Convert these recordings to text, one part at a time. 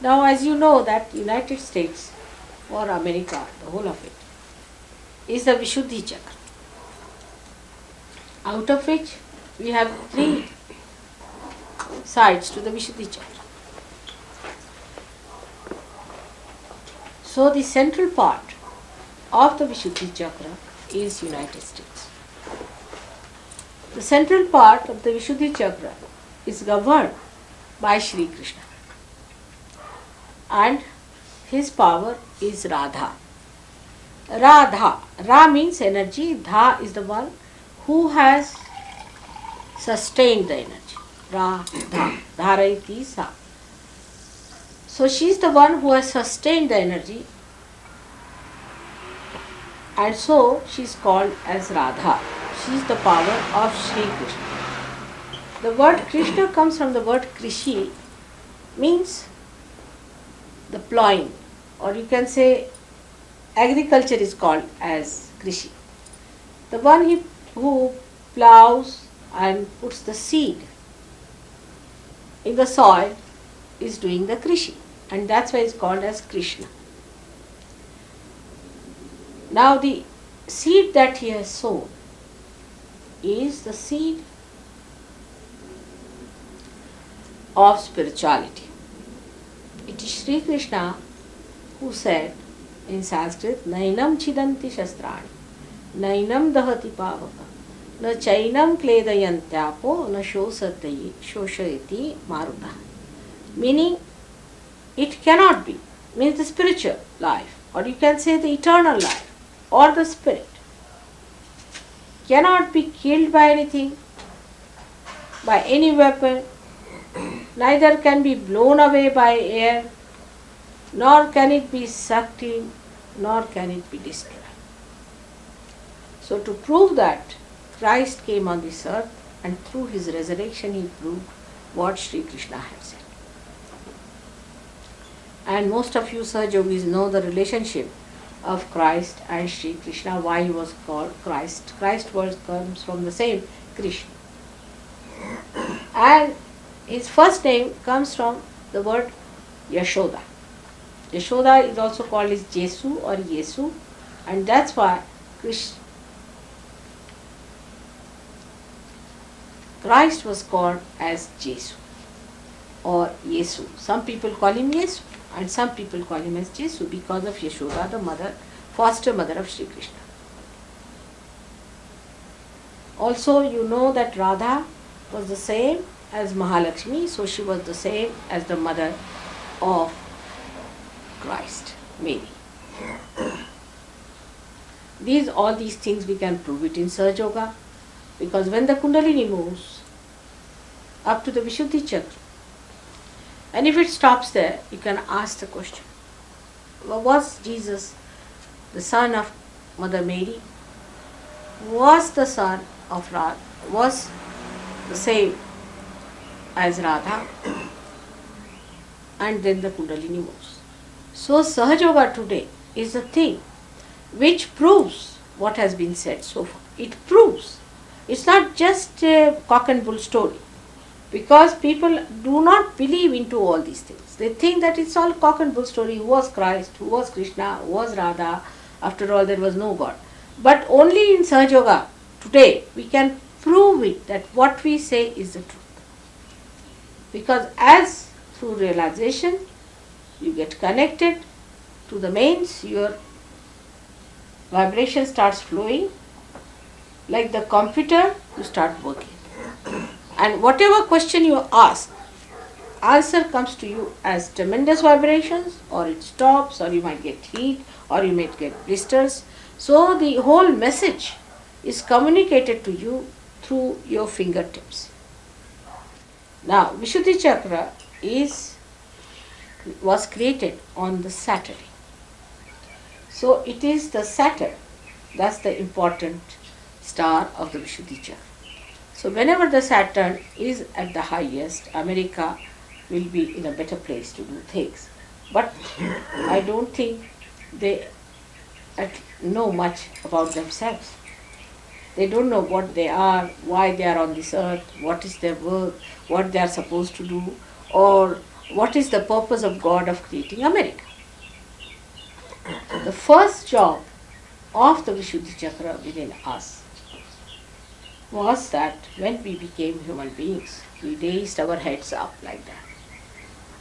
Now, as you know, that United States or America, the whole of it, is the Vishuddhi chakra, out of which we have three sides to the Vishuddhi chakra. So the central part of the Vishuddhi chakra is United States. The central part of the Vishuddhi chakra is governed by Shri Krishna, and his power is Radha. Radha. Ra means energy, Dha is the one who has sustained the energy. Radha. Dharayati sa. So she is the one who has sustained the energy, and so she is called as Radha. She is the power of Shri Krishna. The word Krishna comes from the word Krishi, means the plowing, or you can say agriculture is called as Krishi. The one who plows and puts the seed in the soil is doing the Krishi, and that's why it's called as Krishna. Now the seed that he has sown is the seed of spirituality. It is Sri Krishna who said in Sanskrit, Nainam chidanti shastrani, Nainam dahati pavaka, Na chainam kledayantyapo, Na shoshayati maruta. Meaning, it cannot be, means the spiritual life, or you can say the eternal life, or the spirit, cannot be killed by anything, by any weapon, neither can be blown away by air, nor can it be sucked in, nor can it be destroyed. So to prove that, Christ came on this earth, and through his resurrection he proved what Sri Krishna had said. And most of you Sahajogis know the relationship of Christ and Sri Krishna, why he was called Christ. Christ word comes from the same Krishna. And his first name comes from the word Yashoda. Yashoda is also called as Jesu or Yesu, and that's why Christ was called as Jesu or Yesu. Some people call him Yesu and some people call him as Jesu because of Yashoda, the mother, foster mother of Sri Krishna. Also, you know that Radha was the same as Mahalakshmi, so she was the same as the mother of Christ, Mary. All these things we can prove it in Sahaja Yoga, because when the Kundalini moves up to the Vishuddhi chakra, and if it stops there, you can ask the question, was Jesus the son of Mother Mary? Was the son of Radha? Was the same as Radha? And then the Kundalini moves. So Sahaja Yoga today is the thing which proves what has been said so far. It proves. It's not just a cock and bull story. Because people do not believe into all these things. They think that it's all cock and bull story. Who was Christ? Who was Krishna? Who was Radha? After all, there was no God. But only in Sahaja Yoga today we can prove it, that what we say is the truth. Because as through realization you get connected to the mains, your vibration starts flowing. Like the computer, you start working. And whatever question you ask, answer comes to you as tremendous vibrations, or it stops, or you might get heat, or you might get blisters. So the whole message is communicated to you through your fingertips. Now, Vishuddhi Chakra was created on the Saturday. So it is the Saturn, that's the important star of the Vishuddhi Chakra. So whenever the Saturn is at the highest, America will be in a better place to do things. But I don't think they know much about themselves. They don't know what they are, why they are on this earth, what is their work, what they are supposed to do, or what is the purpose of God of creating America. So the first job of the Vishuddhi chakra within us was that when we became human beings, we raised our heads up like that.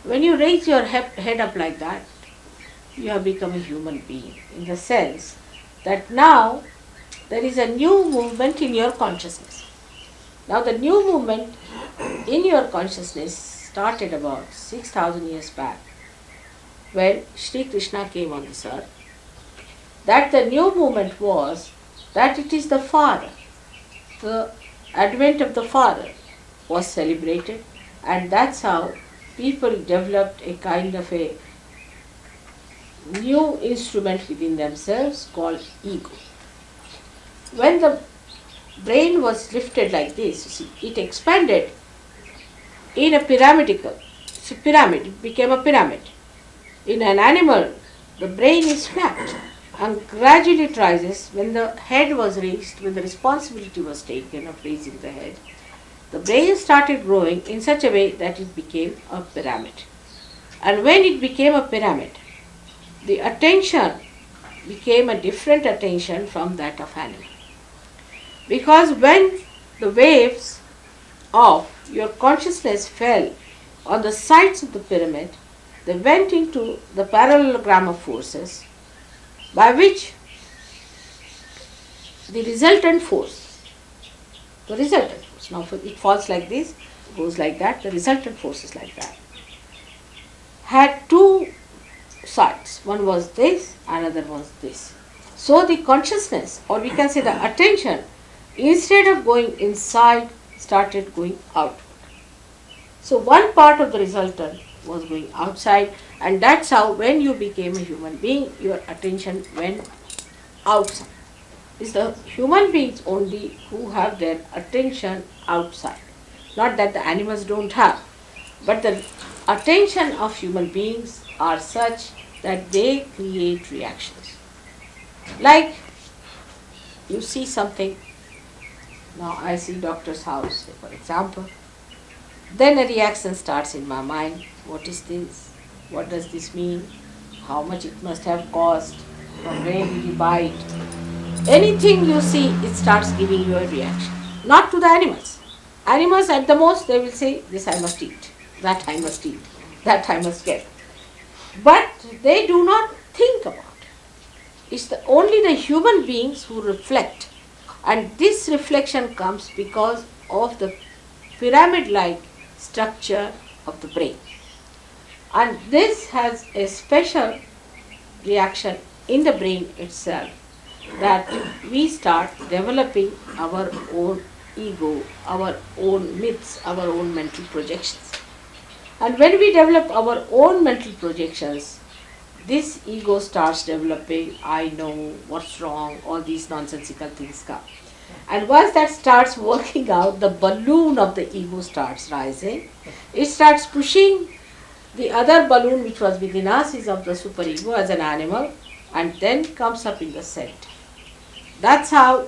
When you raise your head up like that, you have become a human being, in the sense that now there is a new movement in your consciousness. Now the new movement in your consciousness started about 6,000 years back, when Sri Krishna came on this earth. That the new movement was that it is the Father. The advent of the Father was celebrated, and that's how people developed a kind of a new instrument within themselves called ego. When the brain was lifted like this, you see, it expanded in a pyramidal. So pyramid, it became a pyramid. In an animal, the brain is flat and gradually it rises. When the head was raised, when the responsibility was taken of raising the head, the brain started growing in such a way that it became a pyramid. And when it became a pyramid, the attention became a different attention from that of animal. Because when the waves of your consciousness fell on the sides of the pyramid, they went into the parallelogram of forces, by which the resultant force, now it falls like this, goes like that, the resultant force is like that, had two sides. One was this, another was this. So the consciousness, or we can say the attention, instead of going inside, started going outward. So one part of the resultant was going outside, and that's how when you became a human being, your attention went outside. It's the human beings only who have their attention outside. Not that the animals don't have, but the attention of human beings are such that they create reactions. Like you see something, now I see doctor's house, for example, then a reaction starts in my mind. What is this? What does this mean? How much it must have cost? From where did you buy it? Anything you see, it starts giving you a reaction. Not to the animals. Animals at the most, they will say, this I must eat, that I must eat, that I must get. But they do not think about it. It's only the human beings who reflect. And this reflection comes because of the pyramid-like structure of the brain. And this has a special reaction in the brain itself, that we start developing our own ego, our own myths, our own mental projections. And when we develop our own mental projections, this ego starts developing, I know what's wrong, all these nonsensical things come. And once that starts working out, the balloon of the ego starts rising. It starts pushing the other balloon which was within us, is of the superego as an animal, and then comes up in the center. That's how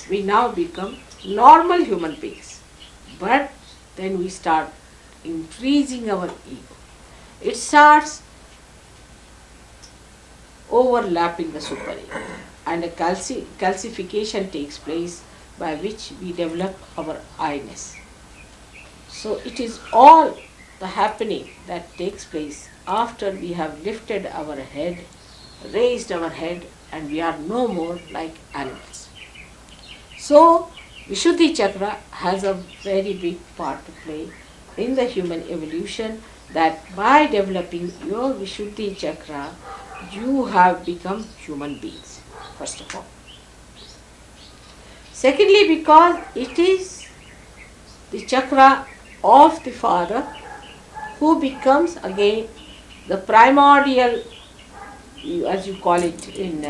we now become normal human beings. But then we start increasing our ego. It starts overlapping the superego, and a calcification takes place by which we develop our I-ness. So it is all the happening that takes place after we have lifted our head, raised our head, and we are no more like animals. So Vishuddhi chakra has a very big part to play in the human evolution, that by developing your Vishuddhi chakra, you have become human beings, first of all. Secondly, because it is the chakra of the Father who becomes again the primordial, as you call it in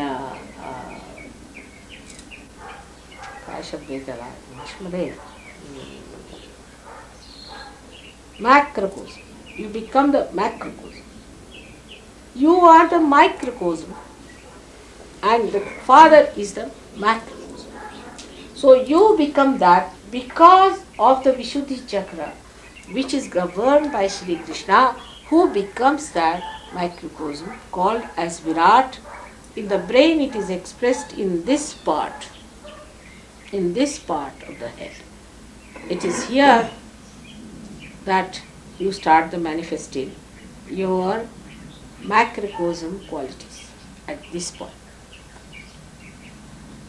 macrocosm. You become the macrocosm. You are the microcosm, and the Father is the macrocosm. So you become that because of the Vishuddhi chakra. which is governed by Sri Krishna, who becomes that microcosm called as Virat. In the brain it is expressed in this part of the head. It is here that you start the manifesting your macrocosm qualities at this point.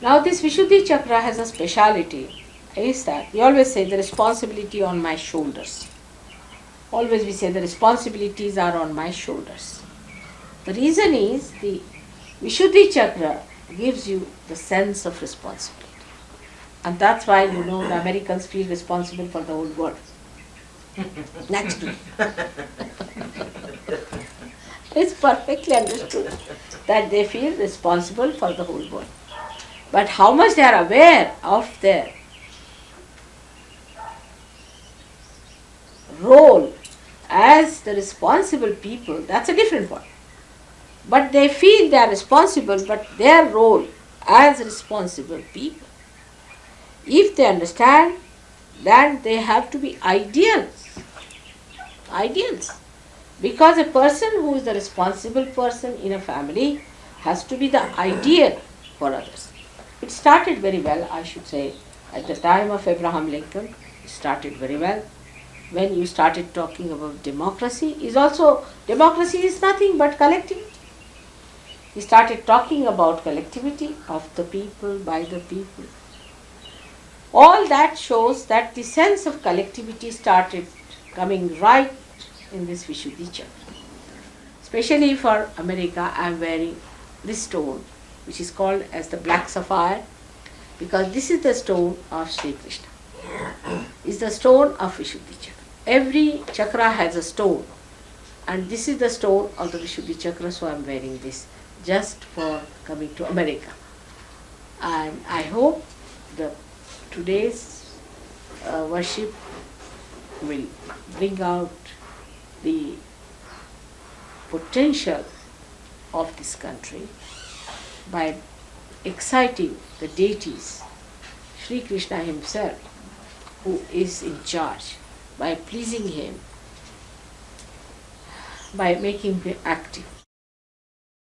Now this Vishuddhi chakra has a speciality, is that we always say the responsibility on my shoulders. Always we say the responsibilities are on my shoulders. The reason is the Vishuddhi chakra gives you the sense of responsibility. And that's why the Americans feel responsible for the whole world. Naturally. It's perfectly understood that they feel responsible for the whole world. But how much they are aware of their role as the responsible people, that's a different one. But they feel they are responsible, but their role as responsible people, if they understand that they have to be ideals. Because a person who is the responsible person in a family has to be the ideal for others. It started very well, I should say, at the time of Abraham Lincoln. It started very well. When you started talking about democracy, democracy is nothing but collectivity. He started talking about collectivity of the people, by the people. All that shows that the sense of collectivity started coming right in this Vishuddhi chakra. Especially for America, I am wearing this stone, which is called as the black sapphire, because this is the stone of Sri Krishna. It's the stone of Vishuddhi chakra. Every chakra has a stone, and this is the stone of the Vishuddhi chakra, so I am wearing this just for coming to America. And I hope today's worship will bring out the potential of this country by exciting the deities, Sri Krishna himself, who is in charge, by pleasing him, by making him active.